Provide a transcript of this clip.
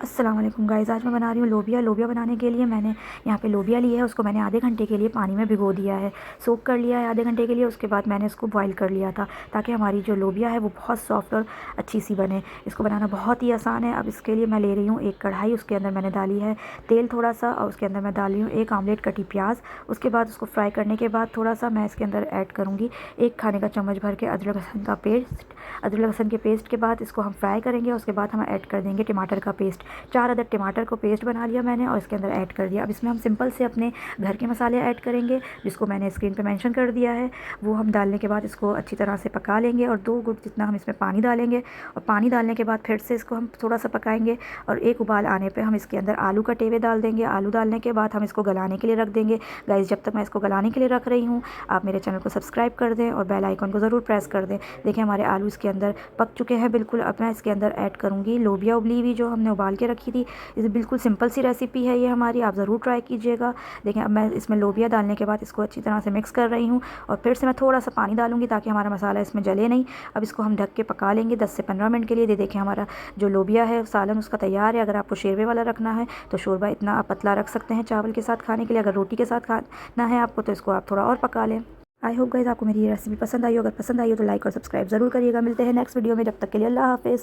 अस्सलाम वालेकुम गाइज़, आज मैं बना रही हूँ लोबिया। लोबिया बनाने के लिए मैंने यहाँ पे लोबिया ली है, उसको मैंने आधे घंटे के लिए पानी में भिगो दिया है, सोक कर लिया है आधे घंटे के लिए। उसके बाद मैंने इसको बॉईल कर लिया था ताकि हमारी जो लोबिया है वो बहुत सॉफ्ट और अच्छी सी बने। इसको बनाना बहुत ही आसान है। अब इसके लिए मैं ले रही हूँ एक कढ़ाई, उसके अंदर मैंने डाली है तेल थोड़ा सा, और उसके अंदर मैं डाल रही हूँ 1 आमलेट कटी प्याज। उसके बाद उसको फ्राई करने के बाद थोड़ा सा मैं इसके अंदर ऐड करूँगी 1 खाने का चम्मच भर के अदरक लहसुन का पेस्ट। अदरक लहसुन के पेस्ट के बाद इसको हम फ्राई करेंगे। उसके बाद हम ऐड कर देंगे टमाटर का पेस्ट। 4 अदद टमाटर को पेस्ट बना लिया मैंने और इसके अंदर ऐड कर दिया। अब इसमें हम सिंपल से अपने घर के मसाले ऐड करेंगे, जिसको मैंने स्क्रीन पे मेंशन कर दिया है। वो हम डालने के बाद इसको अच्छी तरह से पका लेंगे और 2 गुट जितना हम इसमें पानी डालेंगे, और पानी डालने के बाद फिर से इसको हम थोड़ा सा पकाएंगे। और एक उबाल आने पे हम इसके अंदर आलू कटे हुए डाल देंगे। आलू डालने के बाद हम इसको गलाने के लिए रख देंगे। गाइस, जब तक मैं इसको गलाने के लिए रख रही हूँ, आप मेरे चैनल को सब्सक्राइब कर दें और बेल आइकन को ज़रूर प्रेस कर दें। देखिए हमारे आलू इसके अंदर पक चुके हैं बिल्कुल। अब मैं इसके अंदर ऐड करूँगी लोबिया उबली हुई जो हमने उबाल के रखी थी। इस बिल्कुल सिंपल सी रेसिपी है ये हमारी, आप ज़रूर ट्राई कीजिएगा। देखें, अब मैं इसमें लोबिया डालने के बाद इसको अच्छी तरह से मिक्स कर रही हूँ, और फिर से मैं थोड़ा सा पानी डालूंगी ताकि हमारा मसाला इसमें जले नहीं। अब इसको हम ढक के पका लेंगे 10 से 15 मिनट के लिए। देखें हमारा जो लोबिया है सालन उसका तैयार है। अगर आपको शेरवे वाला रखना है तो शोरबा इतना आप पतला रख सकते हैं चावल के साथ खाने के लिए। अगर रोटी के साथ खाना है आपको तो इसको आप थोड़ा और पका लें। आई होप गाइस आपको मेरी ये रेसिपी पसंद आई हो। अगर पसंद आई हो तो लाइक और सब्सक्राइब ज़रूर करिएगा। मिलते हैं नेक्स्ट वीडियो में, जब तक के लिए अल्लाह हाफिज़।